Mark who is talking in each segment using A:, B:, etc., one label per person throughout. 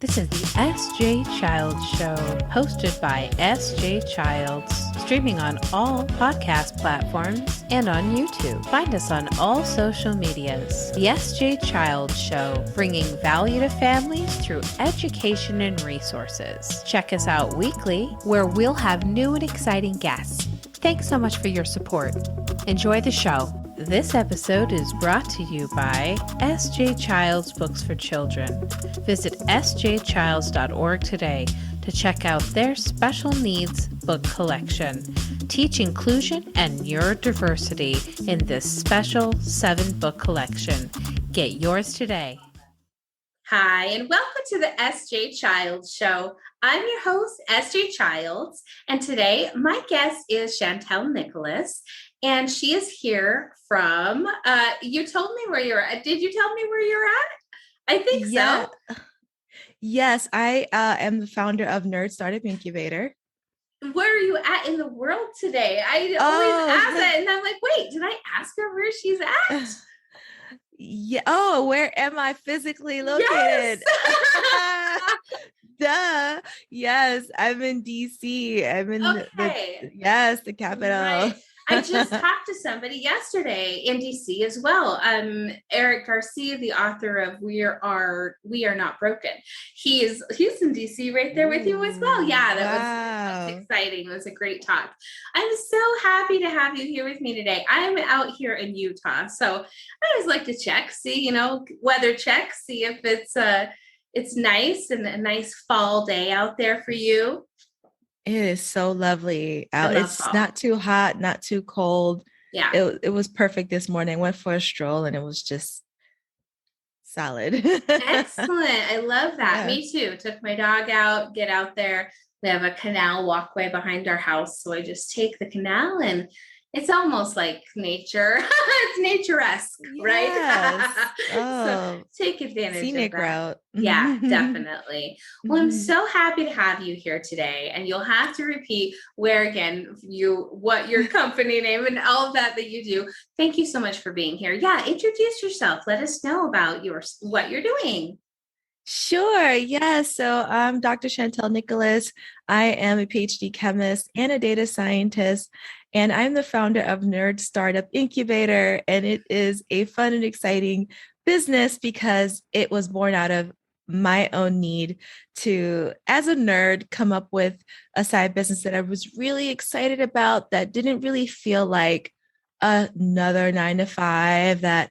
A: This is the S.J. Childs Show, hosted by S.J. Childs, streaming on all podcast platforms and on YouTube. Find us on all social medias. The S.J. Childs Show, bringing value to families through education and resources. Check us out weekly, where we'll have new and exciting guests. Thanks so much for your support. Enjoy the show. This episode is brought to you by S.J. Childs Books for Children. Visit sjchilds.org today to check out their special needs book collection. Teach inclusion and neurodiversity in this special 7-book collection. Get yours today. Hi, and welcome to the S.J. Childs Show. I'm your host, S.J. Childs, and today my guest is Chantel Nicolas. And she is here from, you told me where you're at. Did you tell me where you're at? I think so.
B: Yes, I am the founder of Nerds Start-Up Incubator.
A: Where are you at in the world today? I always ask that, and I'm like, wait, did I ask her where she's at?
B: Yeah. Oh, where am I physically located?
A: Yes.
B: Duh. Yes, I'm in DC. I'm in the capital.
A: Right. I just talked to somebody yesterday in DC as well. Eric Garcia, the author of We Are Not Broken. He's in DC right there with you as well. Yeah, that was exciting. It was a great talk. I'm so happy to have you here with me today. I'm out here in Utah, so I always like to check, see, weather check, see if it's nice and a nice fall day out there for you.
B: It is so lovely out. It's not too hot, not too cold.
A: Yeah.
B: It was perfect this morning. I went for a stroll and it was just solid.
A: Excellent. I love that. Yeah. Me too. Took my dog out, get out there. We have a canal walkway behind our house. So I just take the canal and it's almost like nature. It's nature-esque, right? So take advantage
B: scenic
A: of that.
B: Route.
A: Yeah, definitely. Well, I'm so happy to have you here today. And you'll have to repeat what your company name and all of that you do. Thank you so much for being here. Yeah, introduce yourself. Let us know about what you're doing.
B: Sure. Yeah. So I'm Dr. Chantel Nicolas. I am a PhD chemist and a data scientist, and I'm the founder of Nerds Start-Up Incubator. And it is a fun and exciting business because it was born out of my own need to, as a nerd, come up with a side business that I was really excited about that didn't really feel like another 9-to-5, that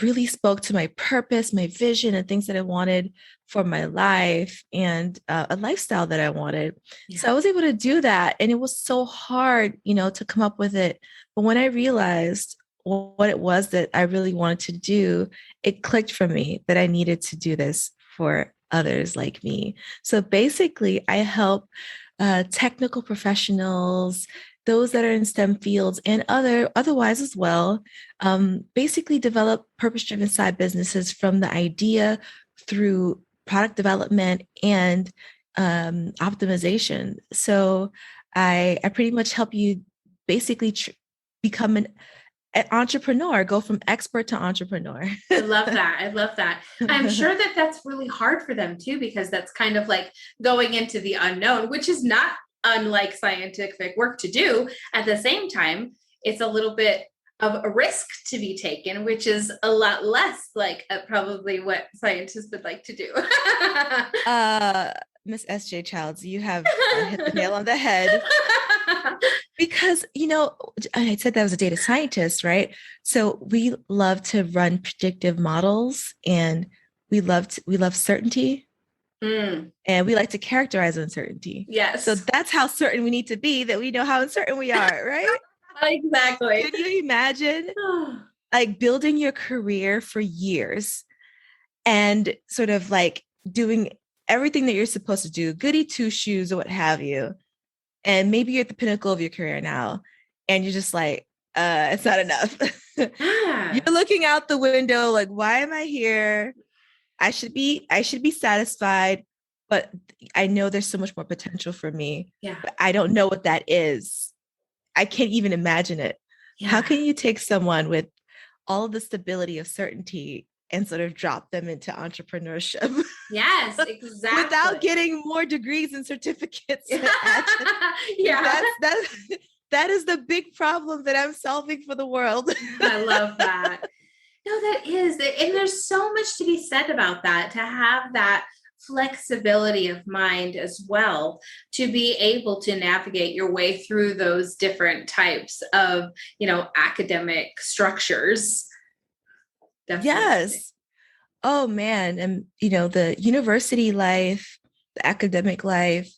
B: really spoke to my purpose, my vision, and things that I wanted for my life and a lifestyle that I wanted. Yeah. So I was able to do that. And it was so hard, to come up with it. But when I realized what it was that I really wanted to do, it clicked for me that I needed to do this for others like me. So basically, I help technical professionals, those that are in STEM fields and otherwise as well, basically develop purpose-driven side businesses from the idea through product development and optimization. So I pretty much help you basically become an entrepreneur, go from expert to entrepreneur.
A: I love that. I'm sure that that's really hard for them too, because that's kind of like going into the unknown, which is not unlike scientific work to do. At the same time, it's a little bit of a risk to be taken, which is a lot less like probably what scientists would like to do.
B: Miss S.J. Childs, you have hit the nail on the head. Because, I said that I was a data scientist, right? So we love to run predictive models, and we love certainty. And we like to characterize uncertainty.
A: Yes.
B: So that's how certain we need to be, that we know how uncertain we are, right?
A: Exactly.
B: Can you imagine like building your career for years and sort of like doing everything that you're supposed to do, goody two shoes or what have you. And maybe you're at the pinnacle of your career now and you're just like, it's not enough. You're looking out the window like, why am I here? I should be satisfied, but I know there's so much more potential for me.
A: Yeah.
B: But I don't know what that is. I can't even imagine it. Yeah. How can you take someone with all of the stability of certainty and sort of drop them into entrepreneurship?
C: Yes, exactly.
B: Without getting more degrees and certificates.
C: Yeah.
B: That is the big problem that I'm solving for the world.
C: I love that. No, that is, and there's so much to be said about that, to have that flexibility of mind as well, to be able to navigate your way through those different types of, academic structures. Definitely.
B: Yes. Oh man. And the university life, the academic life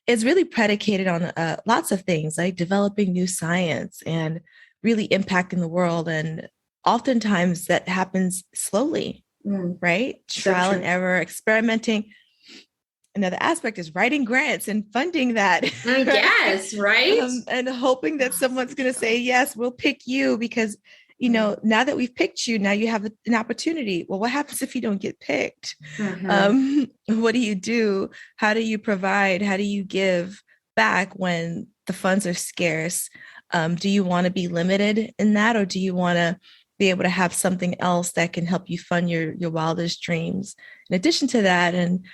B: is really predicated on lots of things, like developing new science and really impacting the world. And oftentimes that happens slowly, right? Trial and error, experimenting. Another aspect is writing grants and funding that.
C: Right? Yes, right.
B: And hoping that someone's going to say, yes, we'll pick you because, now that we've picked you, now you have an opportunity. Well, what happens if you don't get picked? What do you do? How do you provide? How do you give back when the funds are scarce? Do you want to be limited in that, or do you want to be able to have something else that can help you fund your wildest dreams? In addition to that, and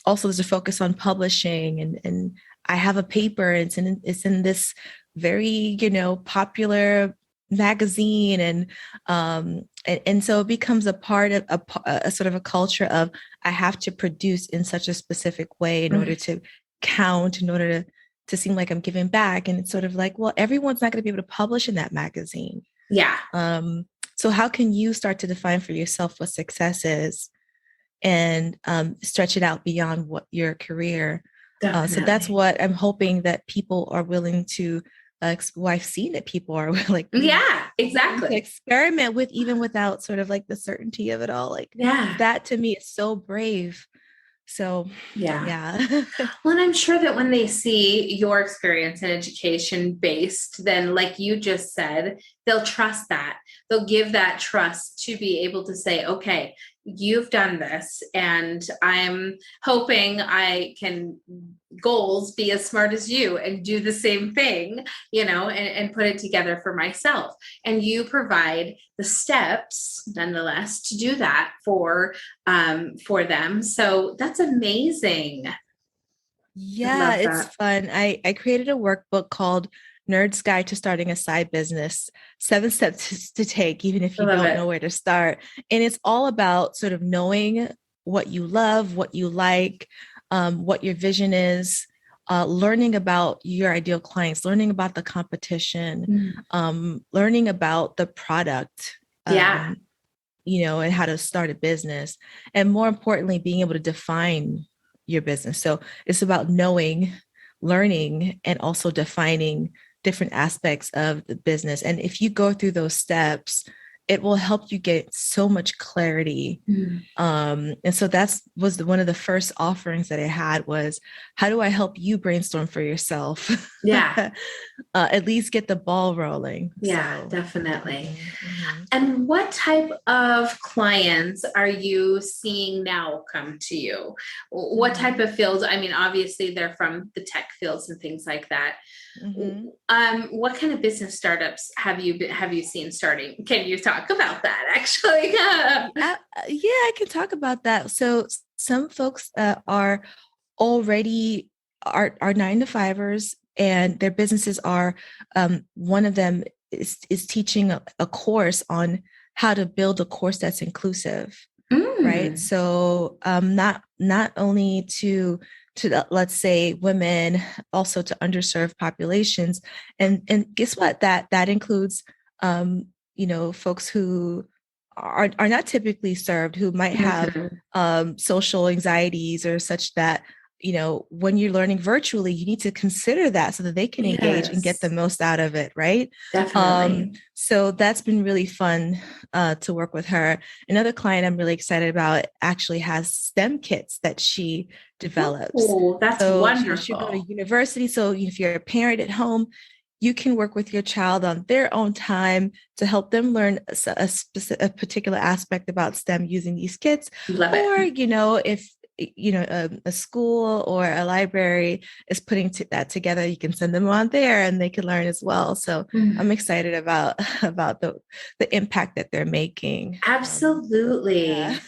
B: also there's a focus on publishing, and I have a paper. It's in this very popular magazine, and so it becomes a part of a sort of a culture of I have to produce in such a specific way in order to count, in order to seem like I'm giving back. And it's sort of like, well, everyone's not going to be able to publish in that magazine.
C: Yeah.
B: So how can you start to define for yourself what success is and stretch it out beyond what your career? So that's what I'm hoping that people are willing to. I've seen that people are like,
C: yeah, exactly,
B: experiment with, even without sort of like the certainty of it all. Like, that to me is so brave. So yeah.
C: Well, and I'm sure that when they see your experience in education based, then like you just said, they'll trust that. They'll give that trust to be able to say, okay, you've done this, and I'm hoping I can goals be as smart as you and do the same thing, and put it together for myself. And you provide the steps nonetheless to do that for them. So that's amazing.
B: Yeah, it's fun. I created a workbook called Nerds Guide to Starting a Side Business, 7 steps to take, even if you don't know where to start. And it's all about sort of knowing what you love, what you like, what your vision is, learning about your ideal clients, learning about the competition, learning about the product, and how to start a business. And more importantly, being able to define your business. So it's about knowing, learning, and also defining different aspects of the business. And if you go through those steps, it will help you get so much clarity. And so was one of the first offerings that I had was, how do I help you brainstorm for yourself?
C: Yeah.
B: At least get the ball rolling.
C: Yeah, so. Definitely. And what type of clients are you seeing now come to you? What type of fields? I mean, obviously they're from the tech fields and things like that. What kind of business startups have you seen starting? Can you talk about that actually?
B: Yeah, I can talk about that. So some folks are already are 9-to-5ers, and their businesses are, one of them is teaching a course on how to build a course that's inclusive, right? So not only to let's say women, also to underserved populations, and guess what? That includes folks who are not typically served, who might have social anxieties or such that when you're learning virtually, you need to consider that so that they can engage and get the most out of it, right?
C: Definitely.
B: So that's been really fun to work with her. Another client I'm really excited about actually has STEM kits that she develops.
C: Oh, that's wonderful.
B: She go to university. So if you're a parent at home, you can work with your child on their own time to help them learn a particular aspect about STEM using these kits. Or, if a school or a library is putting that together, you can send them on there and they can learn as well. So I'm excited about the impact that they're making.
C: Absolutely.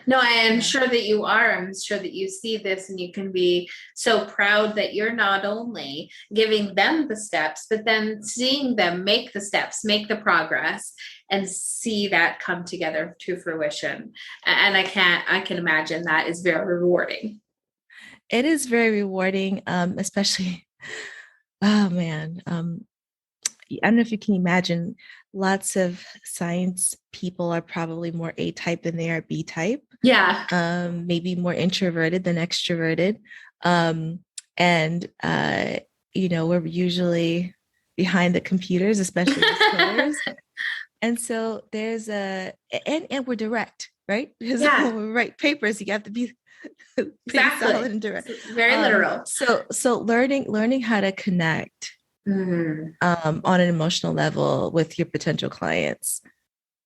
C: No, I am sure that you are. I'm sure that you see this and you can be so proud that you're not only giving them the steps, but then seeing them make the steps, make the progress, and see that come together to fruition. And I can imagine that is very rewarding.
B: It is very rewarding, especially, oh man, I don't know if you can imagine, lots of science people are probably more A type than they are B type.
C: Yeah.
B: Maybe more introverted than extroverted. And we're usually behind the computers, especially as coders. And so there's and we're direct, right? Because when we write papers, you have to be pretty solid and direct.
C: It's very literal.
B: So learning how to connect on an emotional level with your potential clients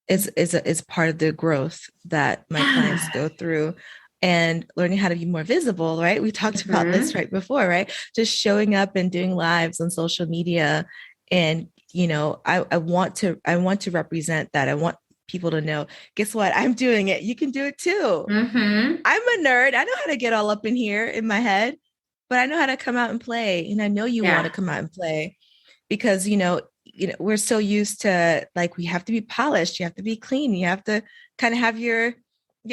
B: is part of the growth that my clients go through, and learning how to be more visible, right? We talked about this right before, right? Just showing up and doing lives on social media. And, I want to represent that. I want people to know, guess what? I'm doing it. You can do it too. I'm a nerd. I know how to get all up in here in my head, but I know how to come out and play. And I know you want to come out and play, because, we're so used to, like, we have to be polished. You have to be clean. You have to kind of have your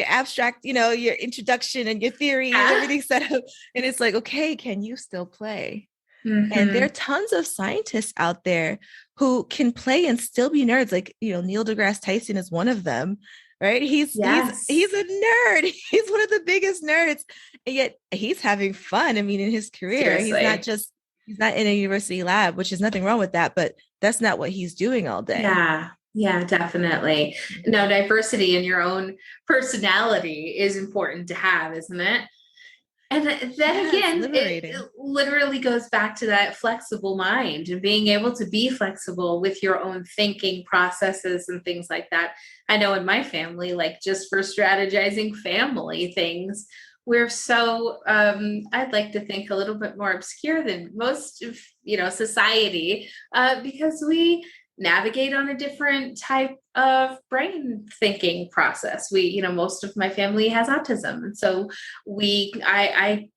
B: abstract, your introduction and your theory and everything set up. And it's like, okay, can you still play? And there are tons of scientists out there who can play and still be nerds. Like, Neil deGrasse Tyson is one of them, right? He's a nerd. He's one of the biggest nerds, and yet he's having fun. I mean, in his career,
C: Seriously.
B: He's not in a university lab, which is nothing wrong with that, but that's not what he's doing all day.
C: Yeah, definitely. No, diversity in your own personality is important to have, isn't it? And then again, it literally goes back to that flexible mind and being able to be flexible with your own thinking processes and things like that. I know in my family, like, just for strategizing family things, we're so, I'd like to think, a little bit more obscure than most of, society, because we navigate on a different type of brain thinking process. Most of my family has autism. And so I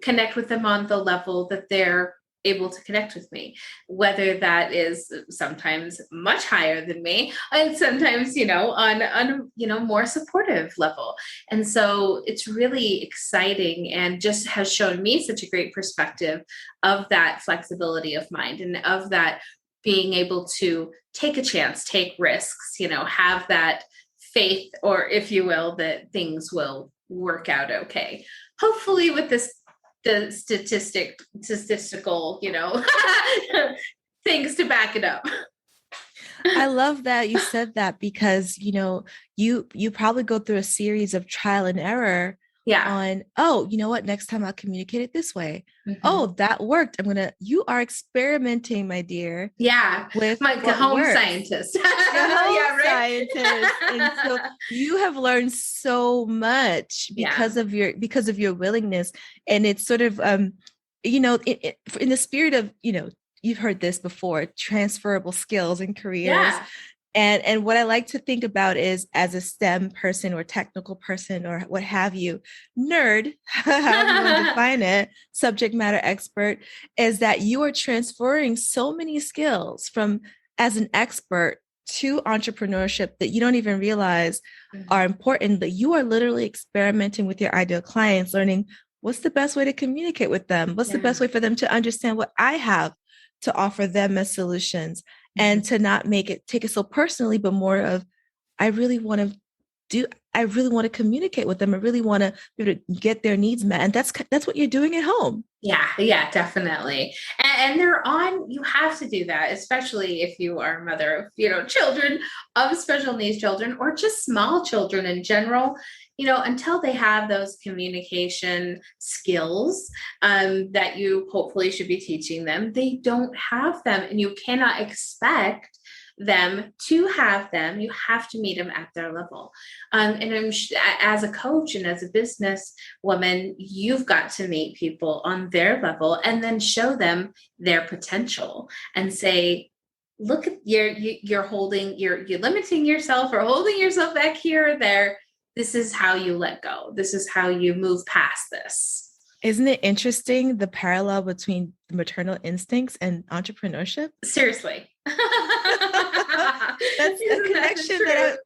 C: connect with them on the level that they're able to connect with me, whether that is sometimes much higher than me, and sometimes, on more supportive level. And so it's really exciting, and just has shown me such a great perspective of that flexibility of mind, and of that being able to take a chance, take risks, have that faith, or, if you will, that things will work out okay. Hopefully with the statistical, things to back it up.
B: I love that you said that, because, you probably go through a series of trial and error on, you know what, next time I'll communicate it this way. Oh, that worked. You are experimenting, my dear.
C: Yeah.
B: With
C: my home scientist.
B: Scientist. And so you have learned so much because of your willingness. And it's sort of, in the spirit of, you've heard this before, transferable skills and careers.
C: Yeah.
B: And what I like to think about is, as a STEM person or technical person or what have you, nerd, however you want to define it, subject matter expert, is that you are transferring so many skills from as an expert to entrepreneurship that you don't even realize are important, but you are literally experimenting with your ideal clients, learning what's the best way to communicate with them, what's the best way for them to understand what I have to offer them as solutions. And to not take it so personally, but more of, I really want to communicate with them. I really want to be able to get their needs met. And that's what you're doing at home.
C: Yeah, definitely. And you have to do that, especially if you are a mother of, children, of special needs children, or just small children in general. Until they have those communication skills that you hopefully should be teaching them, they don't have them, and you cannot expect them to have them. You have to meet them at their level. And as a coach and as a business woman, you've got to meet people on their level, and then show them their potential and say, look, you're limiting yourself or holding yourself back here or there. this is how you let go. This is how you move past this.
B: Isn't it interesting, the parallel between the maternal instincts and entrepreneurship?
C: Seriously.
B: That's a connection that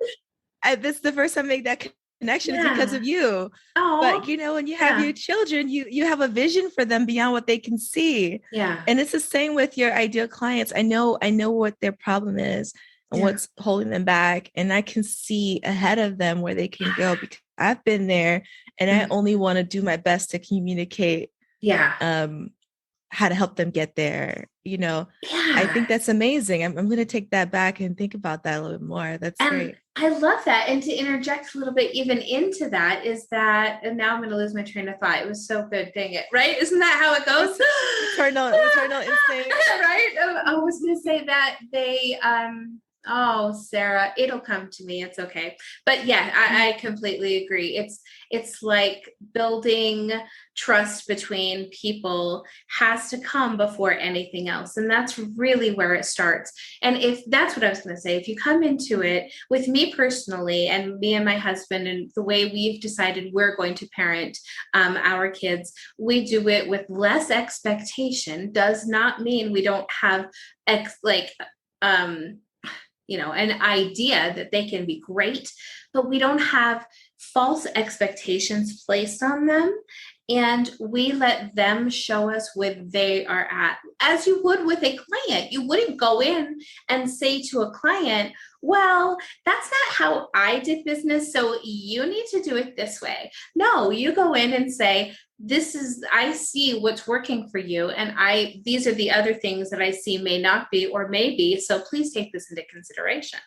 B: this is the first time I make that connection is because of you.
C: Oh,
B: but when you have your children, you have a vision for them beyond what they can see.
C: Yeah.
B: And it's the same with your ideal clients. I know what their problem is and what's holding them back. And I can see ahead of them where they can go because I've been there, and I only want to do my best to communicate how to help them get there. I think that's amazing. I'm going to take that back and think about that a little bit more. That's great.
C: I love that. And to interject a little bit even into that is that, and now I'm going to lose my train of thought. It was so good. Dang it. Right? Isn't that how it goes?
B: Maternal instinct.
C: Right? I was going to say that they, oh, Sarah, it'll come to me. It's okay. But yeah, I completely agree. It's like building trust between people has to come before anything else. And that's really where it starts. And if that's what I was going to say, if you come into it with me personally and me and my husband and the way we've decided we're going to parent our kids, we do it with less expectation. Does not mean we don't have an idea that they can be great, but we don't have false expectations placed on them. And we let them show us where they are at, as you would with a client. You wouldn't go in and say to a client, well, that's not how I did business, so you need to do it this way. No, you go in and say, I see what's working for you. And these are the other things that I see may not be or may be. So please take this into consideration.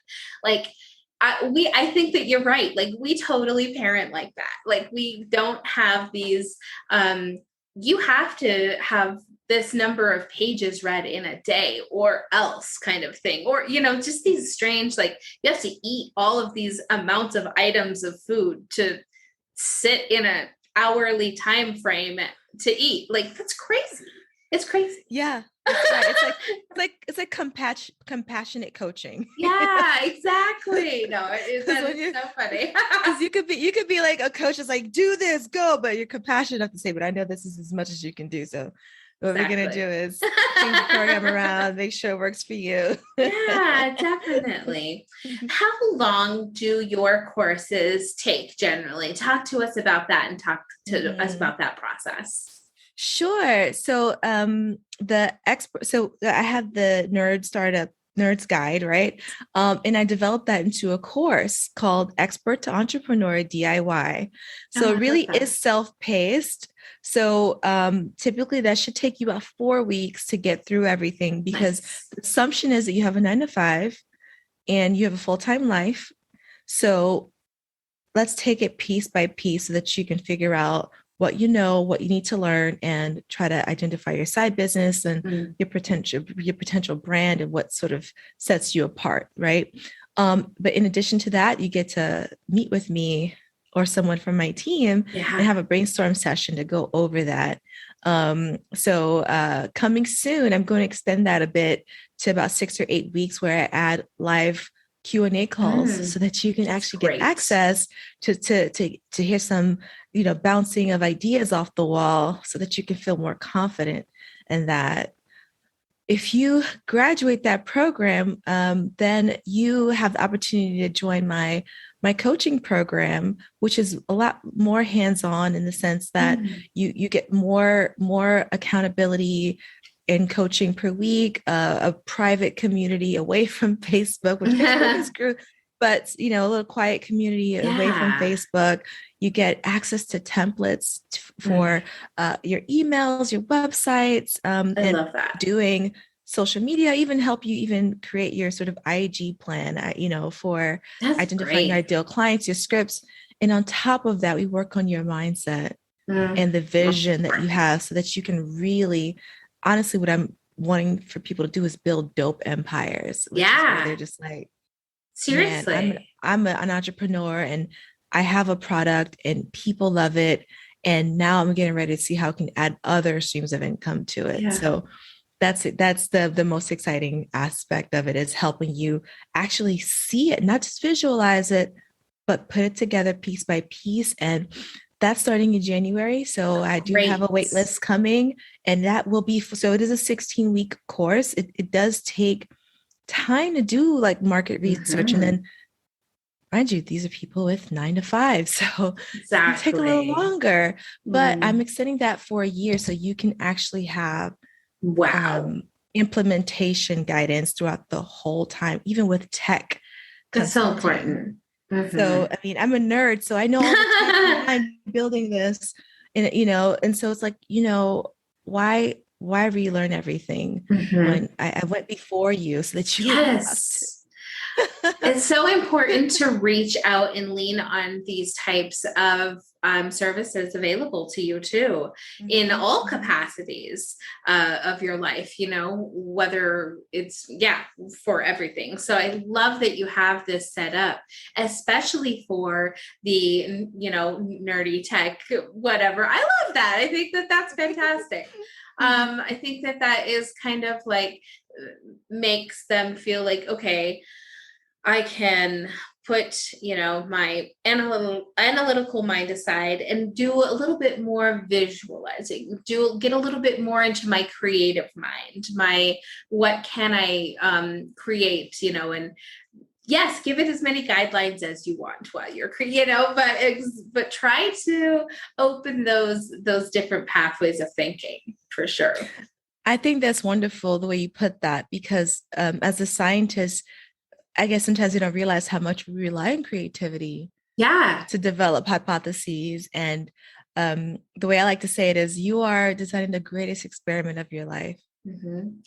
C: I think that you're right. Like, we totally parent like that. Like, we don't have these, you have to have this number of pages read in a day or else kind of thing. Or, just these strange, like, you have to eat all of these amounts of items of food to sit in an hourly time frame to eat. Like, that's crazy. It's crazy.
B: Yeah. Right. It's like compassionate coaching.
C: Yeah, exactly. No, it's so funny.
B: Because you could be like a coach is like, do this, go, but you're compassionate enough to say, but I know this is as much as you can do. So what we're gonna do is change the program around, make sure it works for you.
C: Yeah, definitely. How long do your courses take generally? Talk to us about that and talk to us about that process.
B: Sure. So I have the Nerds Guide, right? And I developed that into a course called Expert to Entrepreneur DIY. So it really is self-paced. So typically that should take you about 4 weeks to get through everything, because the assumption is that you have a 9-to-5 and you have a full-time life. So let's take it piece by piece so that you can figure out what you know, what you need to learn, and try to identify your side business and your potential brand and what sort of sets you apart, right? But in addition to that, you get to meet with me or someone from my team and have a brainstorm session to go over that. So coming soon, I'm going to extend that a bit to about 6 or 8 weeks, where I add live Q&A calls so that you can actually get access to hear some, bouncing of ideas off the wall, so that you can feel more confident in that. If you graduate that program, then you have the opportunity to join my coaching program, which is a lot more hands-on in the sense that you get more accountability in coaching per week, a private community away from Facebook, which Facebook is grew, but a little quiet community away from Facebook. You get access to templates for your emails, your websites,
C: I love that.
B: Doing social media, even help you even create your sort of IG plan, for identifying your ideal clients, your scripts. And on top of that, we work on your mindset and the vision that you have, so that you can really, honestly, what I'm wanting for people to do is build dope empires. They're just like, seriously, I'm an entrepreneur and I have a product and people love it. And now I'm getting ready to see how I can add other streams of income to it. Yeah. So that's it. That's the most exciting aspect of it, is helping you actually see it, not just visualize it, but put it together piece by piece. And that's starting in January. So I do have a wait list coming, and that will be, so it is a 16-week course. It does take time to do like market research. And then mind you, these are people with 9 to 5. So it can take a little longer, but I'm extending that for a year. So you can actually have implementation guidance throughout the whole time, even with tech.
C: That's so important.
B: So, I mean, I'm a nerd, so I know all the tech behind building this, and and so it's like, why relearn everything when I went before you so that you
C: It's so important to reach out and lean on these types of services available to you too, in all capacities of your life, whether it's, for everything. So I love that you have this set up, especially for the, nerdy tech, whatever. I love that. I think that that's fantastic. I think that is kind of like, makes them feel like, okay, I can put, my analytical mind aside and do a little bit more visualizing, get a little bit more into my creative mind, what can I create, and yes, give it as many guidelines as you want while you're, but try to open those different pathways of thinking for sure.
B: I think that's wonderful the way you put that, because as a scientist, I guess sometimes we don't realize how much we rely on creativity to develop hypotheses. And the way I like to say it is, you are designing the greatest experiment of your life.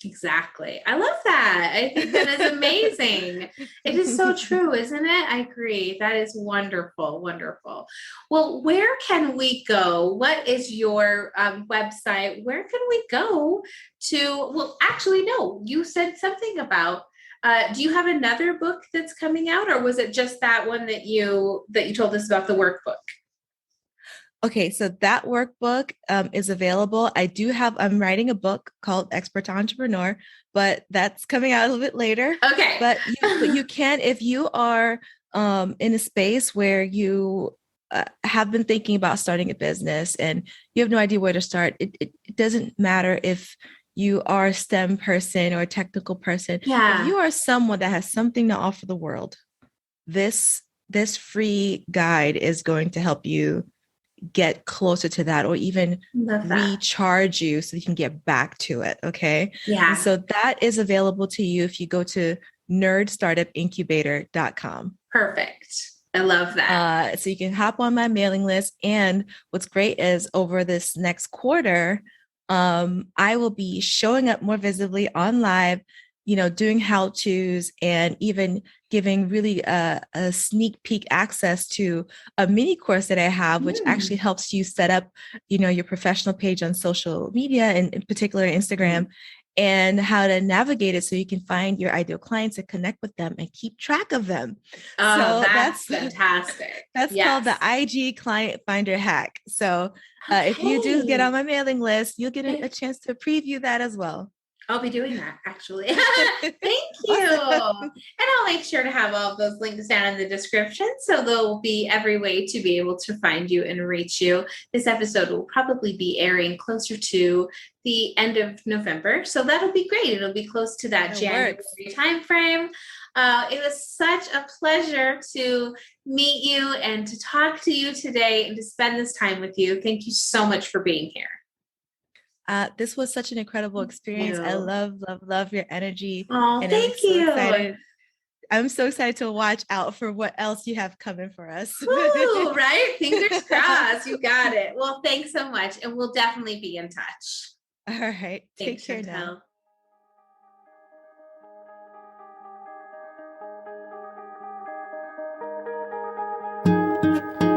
C: Exactly. I love that. I think that is amazing. It is so true, isn't it? I agree. That is wonderful. Wonderful. Well, where can we go? What is your website? Where can we go to? Well, actually, no, you said something about, do you have another book that's coming out, or was it just that one that you told us about, the workbook?
B: Okay, so that workbook is available. I'm writing a book called Expert Entrepreneur, but that's coming out a little bit later.
C: Okay.
B: But you can, if you are in a space where you have been thinking about starting a business and you have no idea where to start, it doesn't matter if you are a STEM person or a technical person. If you are someone that has something to offer the world, this free guide is going to help you get closer to that, or even recharge you so you can get back to it. Okay.
C: Yeah.
B: And so that is available to you if you go to nerdstartupincubator.com.
C: Perfect. I love that.
B: So you can hop on my mailing list. And what's great is over this next quarter, I will be showing up more visibly on live, doing how-tos and even giving really a sneak peek access to a mini course that I have, which actually helps you set up, your professional page on social media, and in particular Instagram, and how to navigate it so you can find your ideal clients and connect with them and keep track of them.
C: Oh, so that's fantastic.
B: That's called the IG Client Finder Hack. So if you do get on my mailing list, you'll get a chance to preview that as well.
C: I'll be doing that, actually. Thank you. And I'll make sure to have all of those links down in the description, so there'll be every way to be able to find you and reach you. This episode will probably be airing closer to the end of November, so that'll be great. It'll be close to that January timeframe. It was such a pleasure to meet you and to talk to you today and to spend this time with you. Thank you so much for being here.
B: This was such an incredible experience. I love your energy.
C: Oh,
B: and
C: thank you.
B: I'm so excited to watch out for what else you have coming for us.
C: Woo, right? Fingers crossed. You got it. Well, thanks so much. And we'll definitely be in touch.
B: All right.
C: Thanks,
B: Take care
C: Chantel.
B: now.